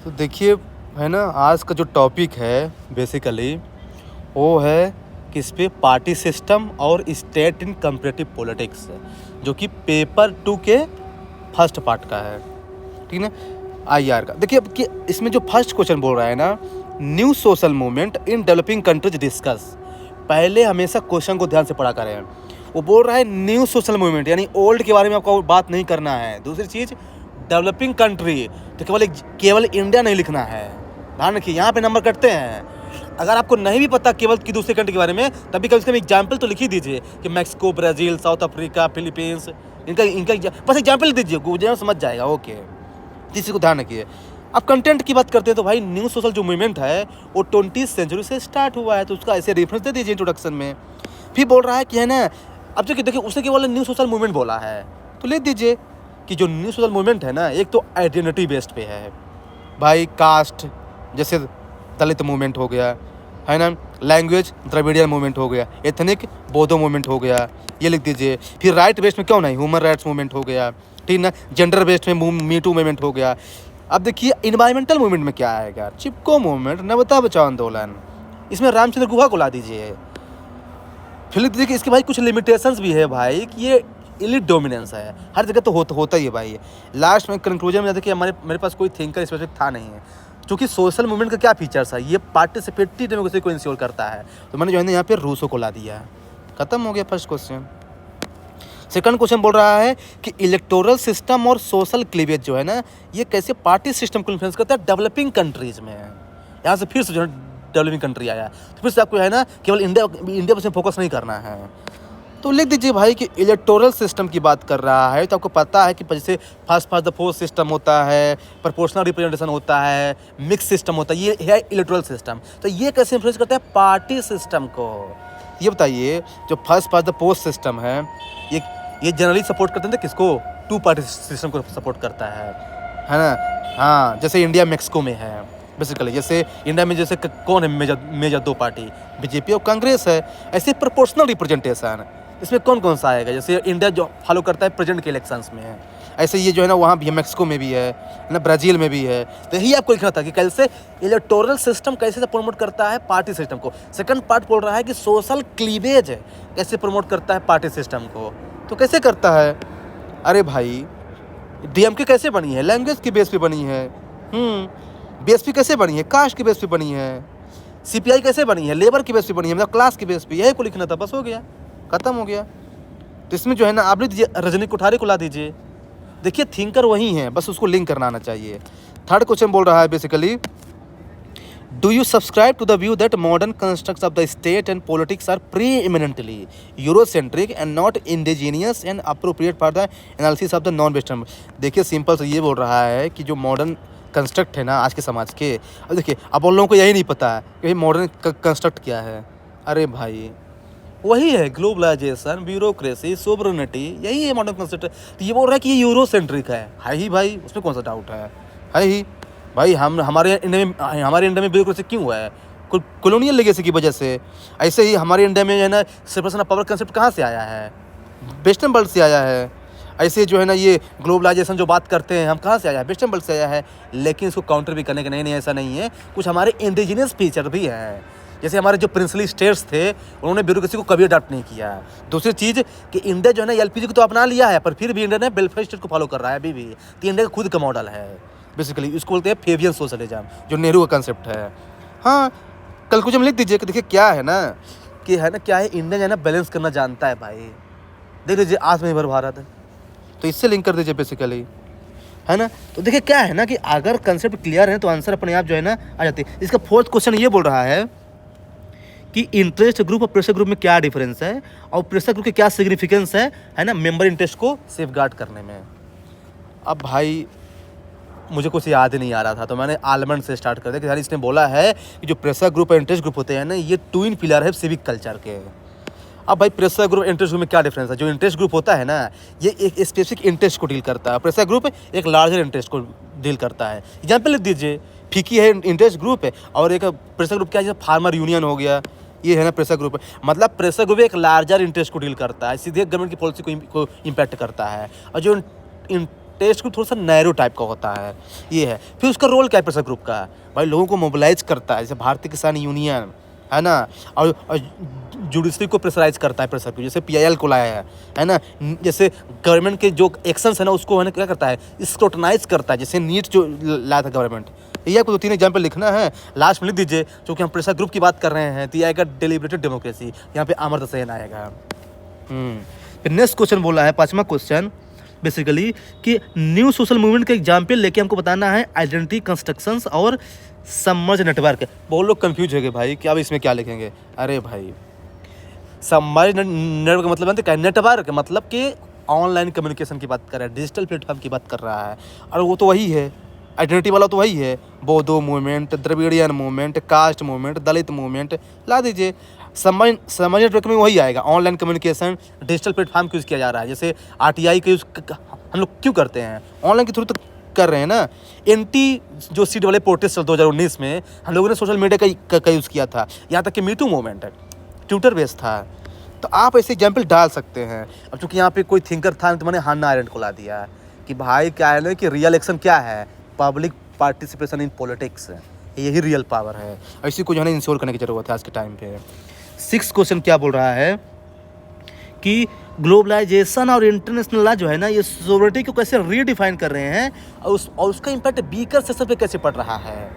तो देखिए, है ना, आज का जो टॉपिक है बेसिकली वो है किस पे, पार्टी सिस्टम और स्टेट इन कंपैरेटिव पॉलिटिक्स, जो कि पेपर 2 के फर्स्ट पार्ट का है। ठीक है, आईआर का। देखिए अब कि इसमें जो फर्स्ट क्वेश्चन बोल रहा है ना, new social movement in developing countries discuss. पहले हमेशा क्वेश्चन को ध्यान से पढ़ा करें। वो बोल रहा है न्यू सोशल मूवमेंट, यानी ओल्ड के बारे में आपको बात नहीं करना है। दूसरी चीज़ डेवलपिंग कंट्री, तो केवल इंडिया नहीं लिखना है। ध्यान रखिए, यहाँ पे नंबर कटते हैं। अगर आपको नहीं भी पता केवल की दूसरे कंट्री के बारे में, तभी कम से कम एग्जाम्पल तो लिख ही दीजिए कि Mexico, Brazil, south Africa, Philippines, इनका बस एग्जाम्पल दीजिए, गुजरात समझ जाएगा। ओके, इसी को ध्यान रखिए। अब कंटेंट की बात करते हैं तो भाई न्यू सोशल जो मूवमेंट है वो 20वीं सेंचुरी से स्टार्ट हुआ है, तो उसका ऐसे रेफरेंस दे दीजिए इंट्रोडक्शन में। फिर बोल रहा है कि है ना, अब जो कि देखिए उसने केवल न्यू सोशल मूवमेंट बोला है, तो लिख दीजिए कि जो न्यू सोशल मूवमेंट है ना, एक तो आइडेंटिटी बेस्ड पे है भाई, कास्ट जैसे दलित मूवमेंट हो गया, है ना, लैंग्वेज द्रविडियन मूवमेंट हो गया, एथनिक बोधो मूवमेंट हो गया, ये लिख दीजिए। फिर राइट बेस्ड में क्यों नहीं, ह्यूमन राइट्स मूवमेंट हो गया, ठीक ना। जेंडर बेस्ड में मी टू मूवमेंट हो गया। अब देखिए इन्वायरमेंटल मूवमेंट में क्या आएगा, चिपको मूवमेंट, नर्मदा बचाओ आंदोलन, इसमें रामचंद्र गुहा को ला दीजिए। फिर देखिए इसके भाई कुछ लिमिटेशंस भी है भाई, कि ये इलिट डोमिनेंस है, हर जगह तो होता ही है भाई। लास्ट में कंक्लूजन में देखिए मेरे पास कोई थिंकर स्पेसिफिक था नहीं है, क्योंकि सोशल मूवमेंट का क्या फीचर्स है, ये पार्टिसिपेटरी डेमोक्रेसी को इंश्योर करता है। तो मैंने जो है ना यहाँ पे रूसो को ला दिया है। खत्म हो गया फर्स्ट क्वेश्चन। सेकंड क्वेश्चन बोल रहा है कि इलेक्टोरल सिस्टम और सोशल क्लीवेज जो है ना, ये कैसे पार्टी सिस्टम को इन्फ्लुएंस करता है डेवलपिंग कंट्रीज में। यहाँ से फिर से जो है डेवलपिंग कंट्री आया, तो फिर से आपको है ना केवल इंडिया पर फोकस नहीं करना है। तो लिख दीजिए भाई कि इलेक्टोरल सिस्टम की बात कर रहा है, तो आपको पता है कि जैसे first past the fourth system होता है, प्रोपोर्शनल रिप्रेजेंटेशन होता है, मिक्स सिस्टम होता है, ये है इलेक्टोरल सिस्टम। तो ये कैसे इन्फ्लुएंस करता है पार्टी सिस्टम को, ये बताइए। जो first past the post system है, ये जनरली सपोर्ट करते हैं किसको, टू पार्टी सिस्टम को सपोर्ट करता है ना। हाँ, जैसे इंडिया मेक्सिको में है बेसिकली, जैसे इंडिया में जैसे कौन है मेजर दो पार्टी, बीजेपी और कांग्रेस है। ऐसे प्रोपोर्शनल रिप्रेजेंटेशन, इसमें कौन कौन सा आएगा, जैसे इंडिया जो फॉलो करता है प्रेजेंट के इलेक्शंस में है, ऐसे ये जो है ना वहाँ भी है, मेक्सिको में भी है ना, ब्राज़ील में भी है। तो यही आपको लिखना था कि कैसे इलेक्टोरल सिस्टम कैसे प्रमोट करता है पार्टी सिस्टम को। सेकंड पार्ट बोल रहा है कि सोशल क्लीवेज कैसे प्रमोट करता है पार्टी सिस्टम को, तो कैसे करता है। अरे भाई डीएमके कैसे बनी है, लैंग्वेज की बेस पे बनी है। बीएसपी कैसे बनी है, कास्ट की बेस पे बनी है। सीपीआई कैसे बनी है, लेबर की बेस पे बनी है, मतलब क्लास की बेस पे। यही को लिखना था, बस हो गया, खत्म हो गया। तो इसमें जो है ना आप लिख दीजिए रजनी कोठारी को ला दीजिए। देखिए थिंकर वही है, बस उसको लिंक करना आना चाहिए। थर्ड क्वेश्चन बोल रहा है basically, do you subscribe to the view that modern constructs of the state and politics are preeminently Eurocentric and not indigenous and appropriate for the analysis of the non western. देखिए simple से ये बोल रहा है कि जो modern construct है ना आज के समाज के, अब देखिए अब उन लोगों को यही नहीं पता है कि मॉडर्न कंस्ट्रक्ट क्या है। अरे भाई वही है ग्लोबलाइजेशन, ब्यूरोक्रेसी, सोवरेनिटी, यही है मॉडर्न कंसेप्ट। तो ये बोल रहा है कि ये यूरो सेंट्रिक है ही भाई, उसमें कौन सा डाउट है ही भाई। हमारे इंडिया में ब्यूरोक्रेसी क्यों है, कॉलोनियल लेगेसी की वजह से। ऐसे ही हमारे इंडिया में जो है ना सेपरेशन ऑफ पावर कंसेप्ट कहाँ से आया है, वेस्टर्न वर्ल्ड से आया है। ऐसे जो है ना ये ग्लोबलाइजेशन जो बात करते हैं हम कहाँ से आया है, वेस्टर्न वर्ल्ड से आया है। लेकिन इसको काउंटर भी करने के नहीं ऐसा नहीं है, कुछ हमारे इंडिजिनियस फीचर भी हैं। जैसे हमारे जो प्रिंसली स्टेट्स थे उन्होंने ब्यूरोक्रेसी को कभी अडॉप्ट नहीं किया। दूसरी चीज़ कि इंडिया जो है ना एलपीजी को तो अपना लिया है, पर फिर भी इंडिया ने वेलफेयर स्टेट को फॉलो कर रहा है अभी भी। तो इंडिया का खुद का मॉडल है बेसिकली, इसको बोलते हैं फेवियन सोशलिज्म, जो नेहरू का कंसेप्ट है। हाँ, कंक्लूजन लिख दीजिए कि देखिए क्या है ना, क्या है, इंडिया जो है ना बैलेंस करना जानता है भाई। देख लीजिए आत्मनिर्भर भारत है, तो इससे लिंक कर दीजिए बेसिकली, है ना। तो देखिए क्या है ना कि अगर कंसेप्ट क्लियर है तो आंसर अपने आप जो है ना आ जाती है। इसका फोर्थ क्वेश्चन ये बोल रहा है कि इंटरेस्ट ग्रुप और प्रेशर ग्रुप में क्या डिफरेंस है, और प्रेशर ग्रुप की क्या सिग्निफिकेंस है ना मेंबर इंटरेस्ट को सेफगार्ड करने में। अब भाई मुझे कुछ याद ही नहीं आ रहा था, तो मैंने आलमंड से स्टार्ट कर दिया कि यार इसने बोला है कि जो प्रेशर ग्रुप और इंटरेस्ट ग्रुप होते हैं ना, ये ट्विन पिलर है सिविक कल्चर के। अब भाई प्रेशर ग्रुप इंटरेस्ट ग्रुप में क्या डिफरेंस है। जो इंटरेस्ट ग्रुप होता है ना, ये एक स्पेसिफिक इंटरेस्ट को डील करता है, प्रेशर ग्रुप एक लार्जर इंटरेस्ट को डील करता है। एग्जाम्पल लिख दीजिए, फीकी है इंटरेस्ट ग्रुप है, और एक प्रेशर ग्रुप क्या है, जैसे फार्मर यूनियन हो गया, ये है ना प्रेशर ग्रुप है। मतलब प्रेशर ग्रुप एक लार्जर इंटरेस्ट को डील करता है, सीधे गवर्नमेंट की पॉलिसी को इम्पैक्ट करता है। और जो टेस्ट ग्रुप थोड़ा सा नैरो टाइप का होता है, ये है। फिर उसका रोल क्या है प्रेशर ग्रुप का? भाई लोगों को मोबिलाइज करता है, जैसे भारतीय किसान यूनियन है ना, और जुडिशरी को प्रेशराइज करता है प्रेशर ग्रुप, जैसे PIL को लाया है ना। जैसे गवर्नमेंट के जो एक्शंस है ना उसको है ना क्या करता है, स्क्रूटनाइज करता है, जैसे नीट जो लाया था गवर्नमेंट। ये आपको 2-3 एग्जाम्पल लिखना है, लास्ट में लिख दीजिए, क्योंकि हम प्रेशर ग्रुप की बात कर रहे हैं, तो ये आएगा डेलिब्रेटेड डेमोक्रेसी, यहाँ पे अमर्त्य सेन आएगा। फिर नेक्स्ट क्वेश्चन बोला है, 5वां क्वेश्चन बेसिकली कि न्यू सोशल मूवमेंट का एग्जाम्पल लेके हमको बताना है आइडेंटिटी कंस्ट्रक्शंस और सबमर्ज नेटवर्क। बहुत लोग कंफ्यूज हो गए भाई कि अब इसमें क्या लिखेंगे। अरे भाई सबमर्ज नेटवर्क का मतलब है नेटवर्क, मतलब कि ऑनलाइन कम्युनिकेशन की बात कर रहा है, डिजिटल प्लेटफॉर्म की बात कर रहा है, और वो तो वही है, आइडेंटिटी वाला तो वही है। Bodo movement, Dravidian movement, caste movement, Dalit movement ला दीजिए। समझ नेटवर्क में वही आएगा, online communication, digital platform use किया जा रहा है। जैसे RTI का यूज़ हम लोग क्यों करते हैं, ऑनलाइन के थ्रू तो कर रहे हैं ना। एंटी जो सीट वाले प्रोटेस्ट 2019 में हम लोगों ने सोशल मीडिया का यूज़ किया था, यहाँ तक कि मीटू मूवमेंट ट्विटर बेस्ड था। तो आप ऐसे एग्जाम्पल डाल सकते हैं। अब चूँकि यहाँ पे कोई थिंकर था तो मैंने हन्ना अरेंट को ला दिया कि भाई क्या है ना कि रियल एक्शन क्या है, पब्लिक पार्टिसिपेशन इन पॉलिटिक्स, यही रियल पावर है। इसी को जो है ना इंश्योर करने की ज़रूरत है आज के टाइम पे। 6 क्वेश्चन क्या बोल रहा है कि ग्लोबलाइजेशन और इंटरनेशनल लॉ जो है ना ये सोवरेनिटी को कैसे रीडिफाइन कर रहे हैं और उसका इम्पैक्ट वीकर सेक्टर पे कैसे पड़ रहा है।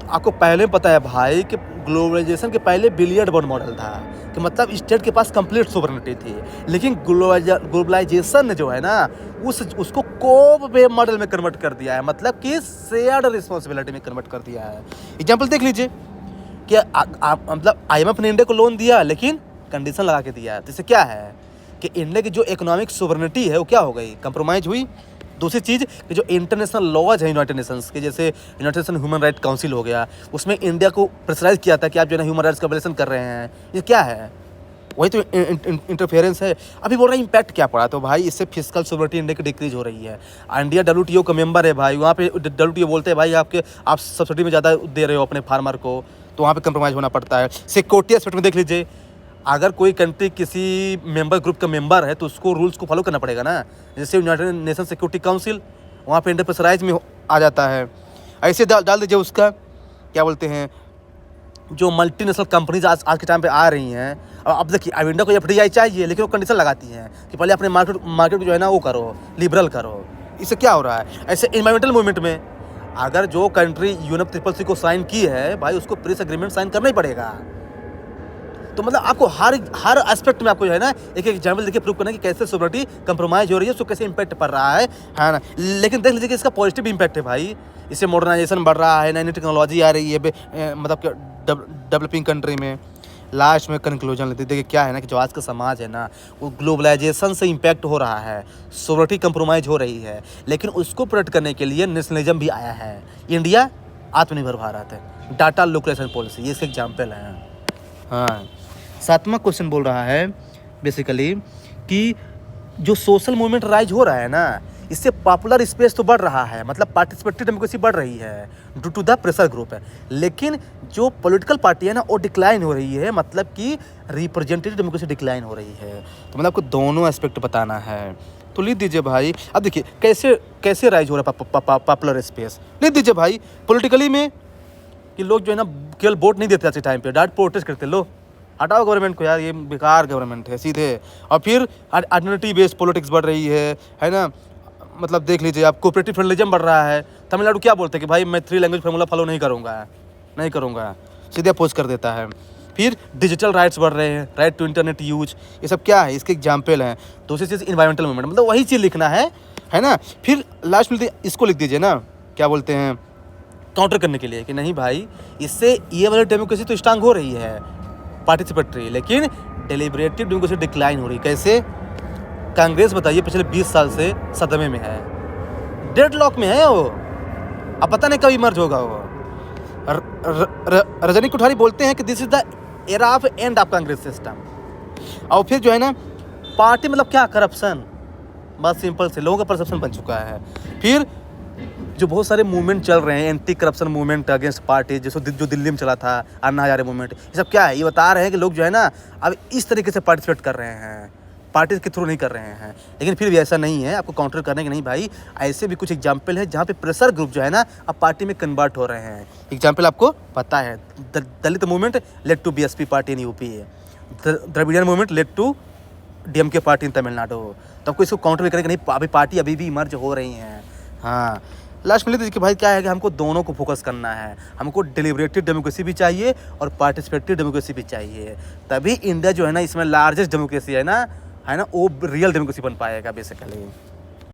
आपको पहले पता है भाई कि ग्लोबलाइजेशन के पहले बिलियर्ड बॉर्ड मॉडल था, कि मतलब स्टेट के पास कंप्लीट सोवरेनिटी थी, लेकिन ग्लोबलाइजेशन ने जो है ना उसको कोप वे मॉडल में कन्वर्ट कर दिया है, मतलब कि शेयर्ड रिस्पॉन्सिबिलिटी में कन्वर्ट कर दिया है। एग्जाम्पल देख लीजिए कि मतलब IMF ने इंडिया को लोन दिया, लेकिन कंडीशन लगा के दिया है। तो इससे क्या है कि इंडिया की जो इकोनॉमिक सोवरेनिटी है वो क्या हो गई, कंप्रोमाइज हुई। दूसरी चीज़ कि जो इंटरनेशनल लॉज है यूनाइटेड नेशंस के, जैसे United nation human right council हो गया, उसमें इंडिया को प्रेशराइज किया था कि आप जो है ना ह्यूमन राइट्स का वायलेशन कर रहे हैं। ये क्या है, वही तो इंटरफेरेंस है। अभी बोल रहा है इम्पैक्ट क्या पड़ा, तो भाई इससे फिजिकल सोवरेनिटी इंडिया की डिक्रीज हो रही है। इंडिया WTO का मेंबर है भाई, वहाँ पे WTO बोलते हैं भाई आप सब्सिडी में ज़्यादा दे रहे हो अपने फार्मर को, तो वहाँ पे कंप्रोमाइज़ होना पड़ता है। सिक्योरिटी एस्पेक्ट में देख लीजिए, अगर कोई कंट्री किसी मेंबर ग्रुप का मेंबर है तो उसको रूल्स को फॉलो करना पड़ेगा ना। जैसे यूनाइटेड नेशन सिक्योरिटी काउंसिल, वहाँ पे इंडिया प्रेशराइज में आ जाता है। ऐसे डाल दीजिए उसका क्या बोलते हैं, जो मल्टीनेशनल कंपनीज आज के टाइम पे आ रही हैं। अब देखिए, अब इंडिया को FDI चाहिए, लेकिन वो कंडीशन लगाती हैं कि पहले अपने मार्केट जो है ना वो करो, लिबरल करो। इससे क्या हो रहा है, ऐसे इन्वायरमेंटल मूवमेंट में अगर जो कंट्री UNFCCC को साइन की है भाई, उसको पेरिस एग्रीमेंट साइन करना ही पड़ेगा। तो मतलब आपको हर एस्पेक्ट में आपको जो है ना एक एग्जाम्पल देखिए प्रूव करना कि कैसे सोवरेनिटी कंप्रोमाइज हो रही है, उसको कैसे इंपैक्ट पड़ रहा है ना। लेकिन देख लीजिए कि इसका पॉजिटिव इम्पैक्ट है भाई, इससे मॉडर्नाइजेशन बढ़ रहा है, नई नई टेक्नोलॉजी आ रही है मतलब कि डेवलपिंग कंट्री में। लास्ट में कंक्लूजन लेते देखिए क्या है ना कि जो आज का समाज है ना वो ग्लोबलाइजेशन से इम्पैक्ट हो रहा है, सोवरेनिटी कंप्रोमाइज हो रही है, लेकिन उसको प्रोटेक्ट करने के लिए नेशनलिज्म भी आया है। इंडिया आत्मनिर्भर भारत है, डाटा लोकलाइजेशन पॉलिसी, ये इसके एग्जाम्पल हैं। हाँ, 7वां क्वेश्चन बोल रहा है बेसिकली कि जो सोशल मूवमेंट राइज हो रहा है ना, इससे पॉपुलर स्पेस तो बढ़ रहा है, मतलब पार्टिसिपेटरी डेमोक्रेसी बढ़ रही है due to the pressure group है, लेकिन जो पॉलिटिकल पार्टी है ना वो डिक्लाइन हो रही है, मतलब कि रिप्रेजेंटेटिव डेमोक्रेसी डिक्लाइन हो रही है। तो मतलब आपको दोनों एस्पेक्ट बताना है, तो लिख दीजिए भाई। अब देखिए कैसे राइज हो रहा है पॉपुलर स्पेस, लिख दीजिए भाई। पॉलिटिकली में कि लोग जो है ना केवल वोट नहीं देते आज के टाइम पे, डायरेक्ट प्रोटेस्ट करते, लो हटाओ गवर्नमेंट को यार, ये बेकार गवर्नमेंट है सीधे। और फिर आइडेंटिटी बेस्ड पॉलिटिक्स बढ़ रही है ना। मतलब देख लीजिए आप, कोऑपरेटिव फेडरलिज्म बढ़ रहा है। तमिलनाडु क्या बोलते हैं कि भाई मैं 3 लैंग्वेज फार्मूला फॉलो नहीं करूँगा, सीधे अपोज कर देता है। फिर डिजिटल राइट्स बढ़ रहे हैं, राइट टू इंटरनेट यूज, ये सब क्या है, इसके एग्जाम्पल हैं। दूसरी चीज़ इन्वायरमेंटल मूवमेंट, मतलब वही चीज़ लिखना है ना। फिर लास्ट में इसको लिख दीजिए ना, क्या बोलते हैं, काउंटर करने के लिए कि नहीं भाई इससे ये वाली डेमोक्रेसी तो स्ट्रांग हो रही है पार्टिसिपेटरी, लेकिन डेलिब्रेटिव डेमोक्रेसी डिक्लाइन हो रही। कैसे, कांग्रेस बताइए पिछले 20 साल से सदमे में है, डेडलॉक में है वो, अब पता नहीं कभी मर्ज होगा वो। रजनी कोठारी बोलते हैं कि this is the era of end of Congress system. और फिर जो है ना पार्टी मतलब क्या, करप्शन, बस सिंपल से लोगों का परसेप्शन बन चुका है। फिर जो बहुत सारे मूवमेंट चल रहे हैं, anti corruption movement against party, जैसे जो दिल्ली में चला था अन्ना हजारे मूवमेंट, ये सब क्या है, ये बता रहे हैं कि लोग जो है ना अब इस तरीके से पार्टिसिपेट कर रहे हैं पार्टी के थ्रू नहीं कर रहे हैं। लेकिन फिर भी ऐसा नहीं है, आपको काउंटर करने के नहीं भाई, ऐसे भी कुछ एग्जाम्पल है जहाँ पे प्रेशर ग्रुप जो है ना अब पार्टी में कन्वर्ट हो रहे हैं। एग्जाम्पल आपको पता है, Dalit movement led to BSP party in UP है, Dravidian movement led to DMK party in Tamil Nadu. तो आपको इसको काउंटर भी करेंगे नहीं, अभी पार्टी अभी भी इमर्ज हो रही हैं। हाँ, लास्ट में देखिए भाई क्या है कि हमको दोनों को फोकस करना है। हमको डिलिबरेटिव डेमोक्रेसी भी चाहिए और पार्टिसिपेटिव डेमोक्रेसी भी चाहिए, तभी इंडिया जो है ना इसमें लार्जेस्ट डेमोक्रेसी है ना, वो रियल डेमोक्रेसी बन पाएगा बेसिकली।